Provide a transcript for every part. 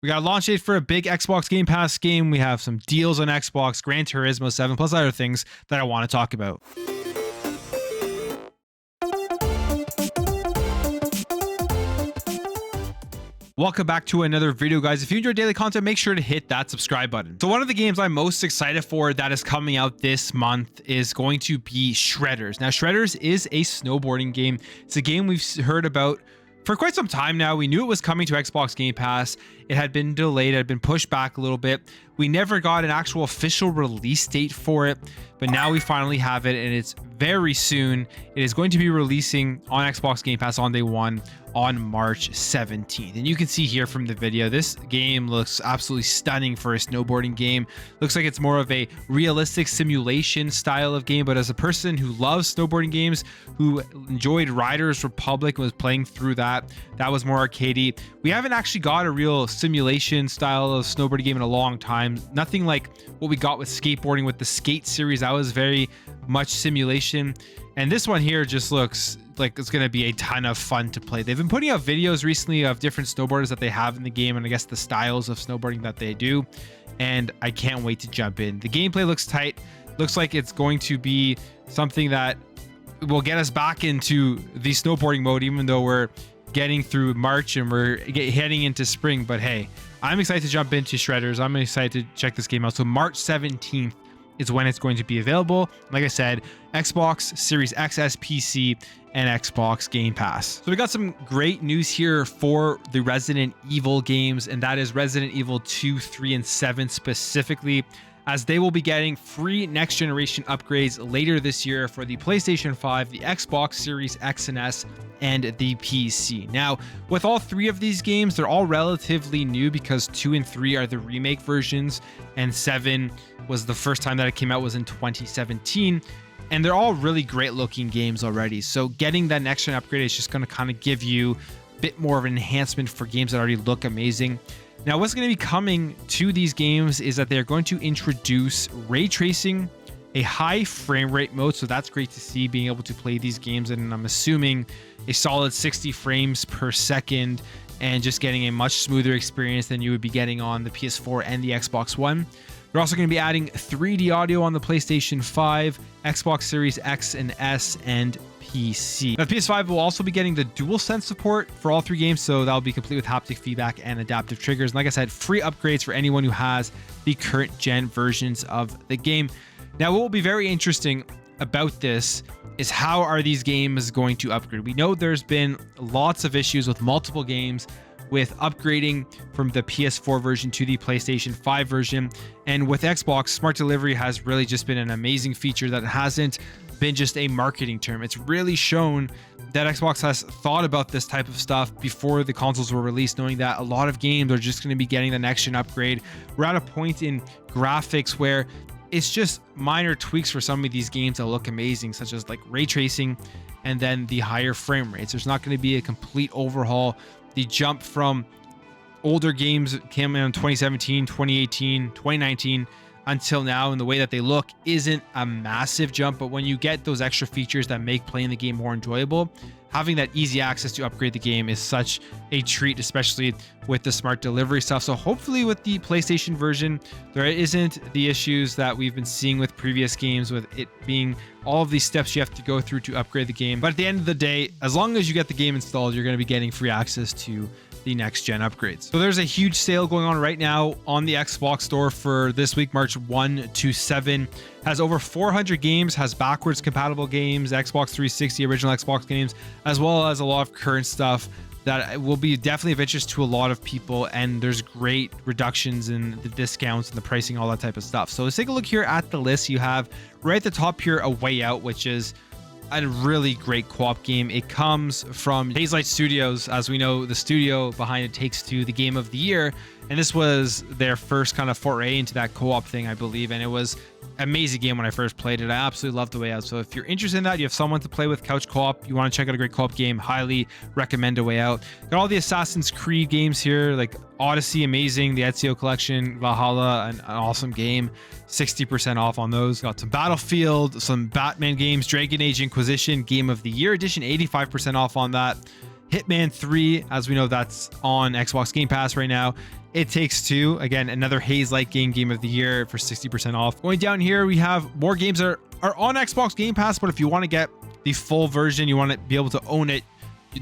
We got a launch date for a big Xbox Game Pass game. We have some deals on Xbox, Gran Turismo 7, plus other things that I want to talk about. Welcome back to another video, guys. If you enjoy daily content, make sure to hit that subscribe button. So one of the games I'm most excited for that is coming out this month is going to be Shredders. Now, Shredders is a snowboarding game. It's a game we've heard about for quite some time now. We knew it was coming to Xbox Game Pass. It had been delayed, it had been pushed back a little bit. We never got an actual official release date for it, but now we finally have it, and it's very soon. It is going to be releasing on Xbox Game Pass on day one on March 17th. And you can see here from the video, this game looks absolutely stunning for a snowboarding game. Looks like it's more of a realistic simulation style of game, but as a person who loves snowboarding games, who enjoyed Riders Republic and was playing through that was more arcadey. We haven't actually got a real simulation style of snowboarding game in a long time. Nothing like what we got with skateboarding with the Skate series. That was very much simulation. And this one here just looks like it's going to be a ton of fun to play. They've been putting out videos recently of different snowboarders that they have in the game, and I guess the styles of snowboarding that they do. And I can't wait to jump in. The gameplay looks tight. Looks like it's going to be something that will get us back into the snowboarding mode, even though we're getting through March and we're heading into spring. But hey, I'm excited to jump into Shredders. I'm excited to check this game out. So March 17th is when it's going to be available. Like I said, Xbox Series XS, PC, and Xbox Game Pass. So we got some great news here for the Resident Evil games, and that is Resident Evil 2, 3, and 7 specifically, as they will be getting free next generation upgrades later this year for the PlayStation 5, the Xbox Series X and S, and the PC. Now, with all three of these games, they're all relatively new because 2 and 3 are the remake versions, and 7 was the first time that it came out, was in 2017. And they're all really great looking games already. So getting that next gen upgrade is just going to kind of give you a bit more of an enhancement for games that already look amazing. Now, what's going to be coming to these games is that they're going to introduce ray tracing, a high frame rate mode. So that's great to see, being able to play these games. And I'm assuming a solid 60 frames per second, and just getting a much smoother experience than you would be getting on the PS4 and the Xbox One. They're also going to be adding 3D audio on the PlayStation 5, Xbox Series X and S, and PC. Now, the PS5 will also be getting the DualSense support for all three games, so that'll be complete with haptic feedback and adaptive triggers. And like I said, free upgrades for anyone who has the current gen versions of the game. Now, what will be very interesting about this is how are these games going to upgrade? We know there's been lots of issues with multiple games with upgrading from the PS4 version to the PlayStation 5 version. And with Xbox, Smart Delivery has really just been an amazing feature that hasn't been just a marketing term. It's really shown that Xbox has thought about this type of stuff before the consoles were released, knowing that a lot of games are just going to be getting the next gen upgrade. We're at a point in graphics where it's just minor tweaks for some of these games that look amazing, such as like ray tracing and then the higher frame rates. There's not going to be a complete overhaul. The jump from older games came in 2017, 2018, 2019 until now, and the way that they look isn't a massive jump. But when you get those extra features that make playing the game more enjoyable, having that easy access to upgrade the game is such a treat, especially with the Smart Delivery stuff. So hopefully with the PlayStation version, there isn't the issues that we've been seeing with previous games, with it being all of these steps you have to go through to upgrade the game. But at the end of the day, as long as you get the game installed, you're going to be getting free access to the next gen upgrades. So there's a huge sale going on right now on the Xbox store for this week, March 1 to 7. Has over 400 games, has backwards compatible games, Xbox 360 original Xbox games, as well as a lot of current stuff that will be definitely of interest to a lot of people. And there's great reductions in the discounts and the pricing, all that type of stuff. So let's take a look here at the list. You have right at the top here A Way Out, which is a really great co-op game. It comes from Hazelight Studios. As we know, the studio behind It Takes Two, the game of the year, and this was their first kind of foray into that co-op thing, I believe, and it was an amazing game when I first played it. I absolutely loved The Way Out. So if you're interested in that, you have someone to play with couch co-op, you want to check out a great co-op game, highly recommend A Way Out. Got all the Assassin's Creed games here, like Odyssey, amazing, the Ezio Collection, Valhalla, an awesome game, 60% off on those. Got some Battlefield, some Batman games, Dragon Age Inquisition Game of the Year Edition, 85% off on that. Hitman 3, as we know, that's on Xbox Game Pass right now. It Takes Two. Again, another Haze-like game of the year for 60% off. Going down here, we have more games that are on Xbox Game Pass, but if you want to get the full version, you want to be able to own it,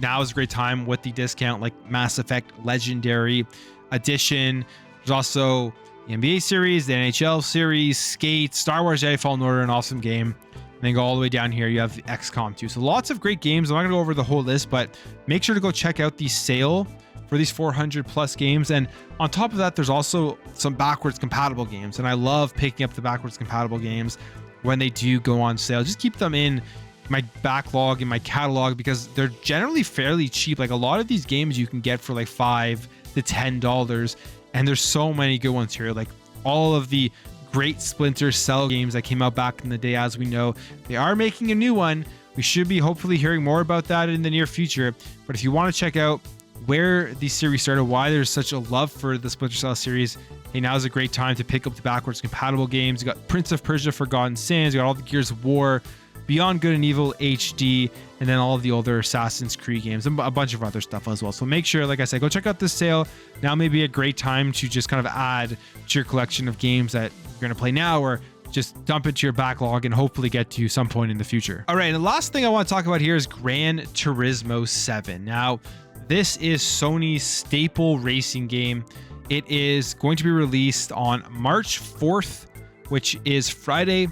now is a great time with the discount, like Mass Effect Legendary Edition. There's also the NBA series, the NHL series, Skate, Star Wars Jedi Fallen Order, an awesome game. And then go all the way down here, you have the XCOM 2. So lots of great games. I'm not going to go over the whole list, but make sure to go check out the sale for these 400 plus games. And on top of that, there's also some backwards compatible games. And I love picking up the backwards compatible games when they do go on sale. Just keep them in my backlog, in my catalog, because they're generally fairly cheap. Like a lot of these games you can get for like $5 to $10. And there's so many good ones here. Like all of the great Splinter Cell games that came out back in the day. As we know, they are making a new one. We should be hopefully hearing more about that in the near future. But if you want to check out where the series started, why there's such a love for the Splinter Cell series, hey, now is a great time to pick up the backwards compatible games. You got Prince of Persia Forgotten Sands, you got all the Gears of War, Beyond Good and Evil HD, and then all of the older Assassin's Creed games and a bunch of other stuff as well. So make sure, like I said, go check out this sale. Now may be a great time to just kind of add to your collection of games that you're going to play now, or just dump into your backlog and hopefully get to some point in the future. All right, and the last thing I want to talk about here is Gran Turismo 7. Now, this is Sony's staple racing game. It is going to be released on March 4th, which is Friday.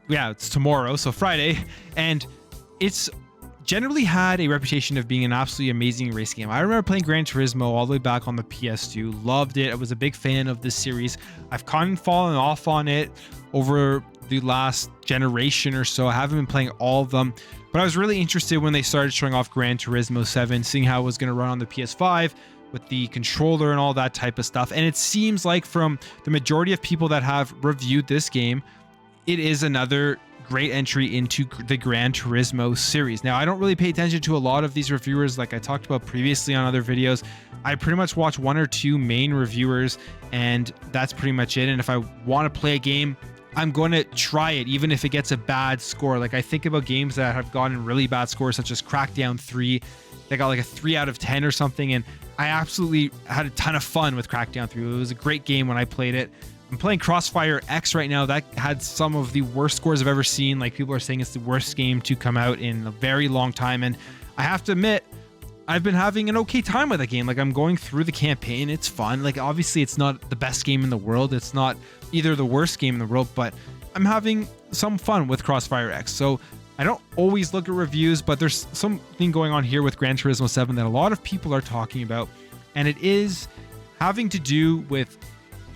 Yeah, it's tomorrow, so Friday. And it's generally had a reputation of being an absolutely amazing race game. I remember playing Gran Turismo all the way back on the PS2. Loved it. I was a big fan of this series. I've kind of fallen off on it over the last generation or so. I haven't been playing all of them, but I was really interested when they started showing off Gran Turismo 7, seeing how it was going to run on the PS5 with the controller and all that type of stuff. And it seems like from the majority of people that have reviewed this game, it is another great entry into the Gran Turismo series. Now, I don't really pay attention to a lot of these reviewers like I talked about previously on other videos. I pretty much watch one or two main reviewers, and that's pretty much it. And if I want to play a game, I'm going to try it, even if it gets a bad score. Like I think about games that have gotten really bad scores, such as Crackdown 3. They got like a 3 out of 10 or something, and I absolutely had a ton of fun with Crackdown 3. It was a great game when I played it. I'm playing Crossfire X right now. That had some of the worst scores I've ever seen. Like people are saying it's the worst game to come out in a very long time. And I have to admit, I've been having an okay time with the game. Like I'm going through the campaign. It's fun. Like obviously it's not the best game in the world. It's not either the worst game in the world, but I'm having some fun with Crossfire X. So I don't always look at reviews, but there's something going on here with Gran Turismo 7 that a lot of people are talking about. And it is having to do with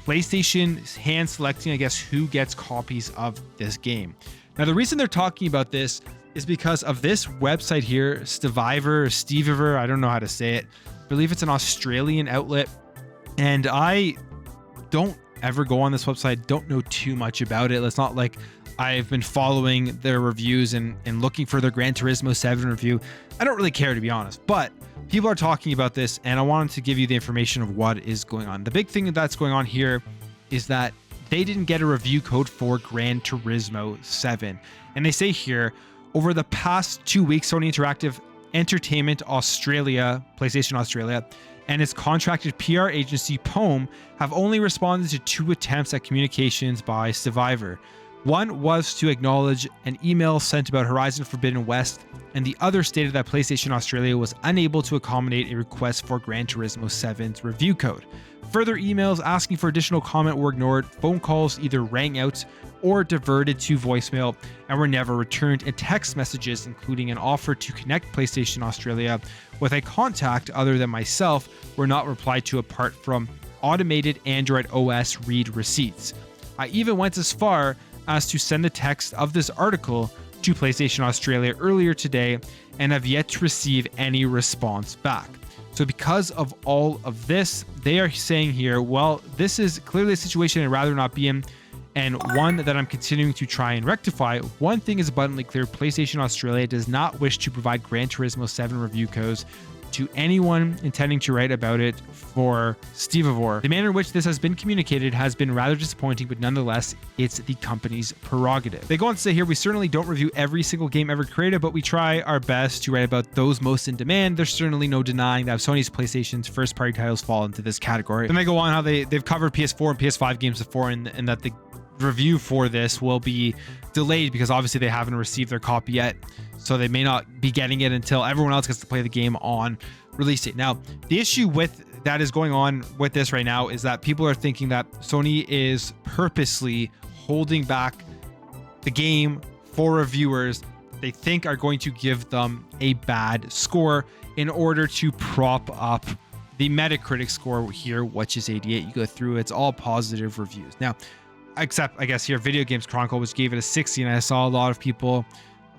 PlayStation hand selecting, I guess, who gets copies of this game. Now, the reason they're talking about this is because of this website here, Steviver, I don't know how to say it. I believe it's an Australian outlet. And I don't ever go on this website, don't know too much about it. It's not like I've been following their reviews and looking for their Gran Turismo 7 review. I don't really care, to be honest, but people are talking about this, and I wanted to give you the information of what is going on. The big thing that's going on here is that they didn't get a review code for Gran Turismo 7. And they say here, over the past 2 weeks, Sony Interactive Entertainment Australia, PlayStation Australia, and its contracted PR agency, POEM, have only responded to 2 attempts at communications by Survivor. One was to acknowledge an email sent about Horizon Forbidden West, and the other stated that PlayStation Australia was unable to accommodate a request for Gran Turismo 7's review code. Further emails asking for additional comment were ignored, phone calls either rang out or diverted to voicemail and were never returned, and text messages including an offer to connect PlayStation Australia with a contact other than myself were not replied to apart from automated Android OS read receipts. I even went as far as to send the text of this article to PlayStation Australia earlier today and have yet to receive any response back. So because of all of this, they are saying here, well, this is clearly a situation I'd rather not be in, and one that I'm continuing to try and rectify. One thing is abundantly clear: PlayStation Australia does not wish to provide Gran Turismo 7 review codes to anyone intending to write about it for Stevivore. The manner in which this has been communicated has been rather disappointing, but nonetheless, it's the company's prerogative. They go on to say here, we certainly don't review every single game ever created, but we try our best to write about those most in demand. There's certainly no denying that Sony's PlayStation's first-party titles fall into this category. Then they go on how they've covered PS4 and PS5 games before, and that the review for this will be delayed because obviously they haven't received their copy yet, so they may not be getting it until everyone else gets to play the game on release date. Now, the issue with that is going on with this right now is that people are thinking that Sony is purposely holding back the game for reviewers they think are going to give them a bad score in order to prop up the Metacritic score here, which is 88. You go through, it's all positive reviews. Now, except I guess here Video Games Chronicle, which gave it a 60, and I saw a lot of people,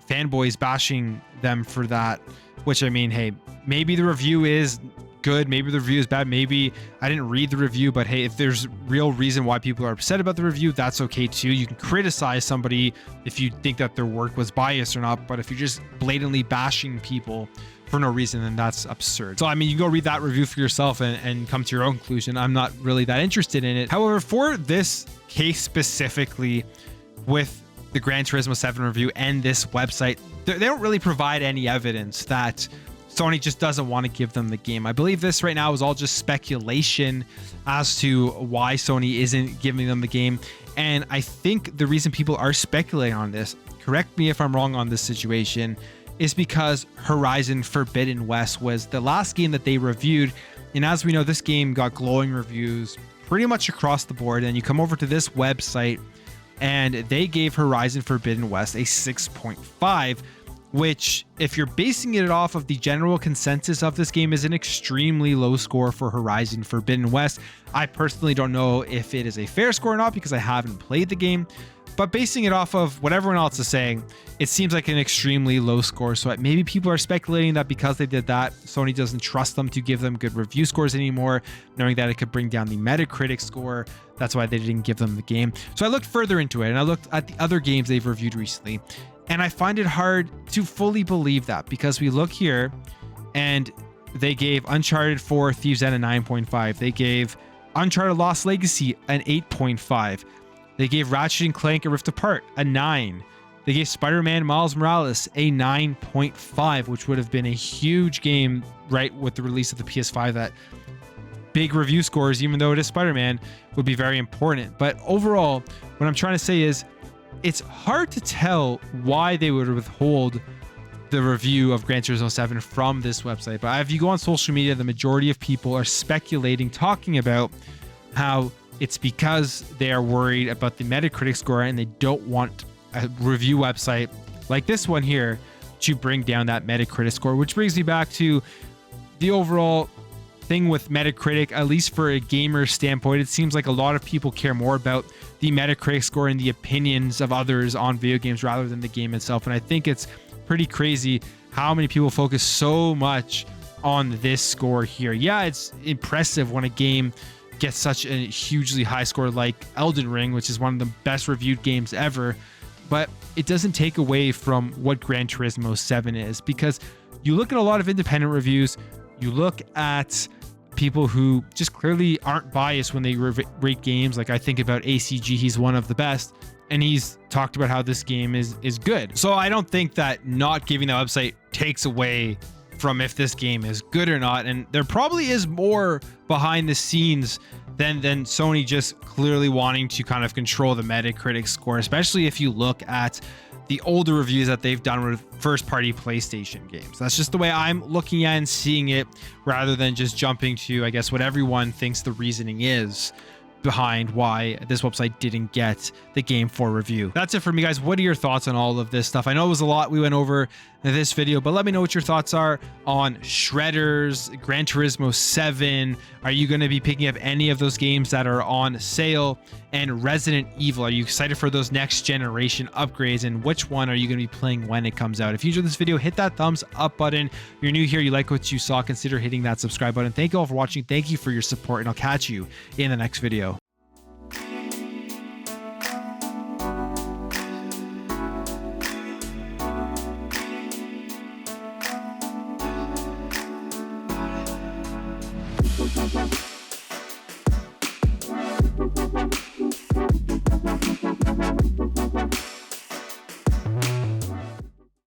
fanboys, bashing them for that, which, I mean, hey, maybe the review is good, maybe the review is bad, maybe I didn't read the review, but hey, if there's real reason why people are upset about the review, that's okay too. You can criticize somebody if you think that their work was biased or not, but if you're just blatantly bashing people for no reason, then that's absurd. So I mean, you can go read that review for yourself and come to your own conclusion. I'm not really that interested in it. However, for this case specifically with the Gran Turismo 7 review and this website, they don't really provide any evidence that Sony just doesn't want to give them the game. I believe this right now is all just speculation as to why Sony isn't giving them the game. And I think the reason people are speculating on this, correct me if I'm wrong on this situation, is because Horizon Forbidden West was the last game that they reviewed. And as we know, this game got glowing reviews pretty much across the board. And you come over to this website and they gave Horizon Forbidden West a 6.5, which, if you're basing it off of the general consensus of this game, is an extremely low score for Horizon Forbidden West. I personally don't know if it is a fair score or not because I haven't played the game, but basing it off of what everyone else is saying, it seems like an extremely low score. So maybe people are speculating that because they did that, Sony doesn't trust them to give them good review scores anymore, knowing that it could bring down the Metacritic score. That's why they didn't give them the game. So I looked further into it and I looked at the other games they've reviewed recently, and I find it hard to fully believe that, because we look here and they gave Uncharted 4 Thieves End a 9.5. They gave Uncharted Lost Legacy an 8.5. They gave Ratchet and Clank A Rift Apart a 9. They gave Spider-Man Miles Morales a 9.5, which would have been a huge game right with the release of the PS5. That big review scores, even though it is Spider-Man, would be very important. But overall, what I'm trying to say is it's hard to tell why they would withhold the review of Gran Turismo 7 from this website. But if you go on social media, the majority of people are speculating, talking about how it's because they are worried about the Metacritic score and they don't want a review website like this one here to bring down that Metacritic score, which brings me back to the overall thing with Metacritic. At least for a gamer standpoint, it seems like a lot of people care more about the Metacritic score and the opinions of others on video games rather than the game itself. And I think it's pretty crazy how many people focus so much on this score here. Yeah, it's impressive when a game gets such a hugely high score like Elden Ring, which is one of the best reviewed games ever, but it doesn't take away from what Gran Turismo 7 is, because you look at a lot of independent reviews, you look at people who just clearly aren't biased when they rate games. Like I think about ACG, he's one of the best, and he's talked about how this game is good. So I don't think that not giving the website takes away from if this game is good or not. And there probably is more behind the scenes than Sony just clearly wanting to kind of control the Metacritic score, especially if you look at the older reviews that they've done with first-party PlayStation games. That's just the way I'm looking at and seeing it, rather than just jumping to, I guess, what everyone thinks the reasoning is behind why this website didn't get the game for review. That's it for me, guys. What are your thoughts on all of this stuff? I know it was a lot we went over in this video, but let me know what your thoughts are on Shredders, Gran Turismo 7. Are you going to be picking up any of those games that are on sale? And Resident Evil, are you excited for those next generation upgrades? And which one are you going to be playing when it comes out? If you enjoyed this video, hit that thumbs up button. If you're new here, you like what you saw, consider hitting that subscribe button. Thank you all for watching. Thank you for your support, and I'll catch you in the next video.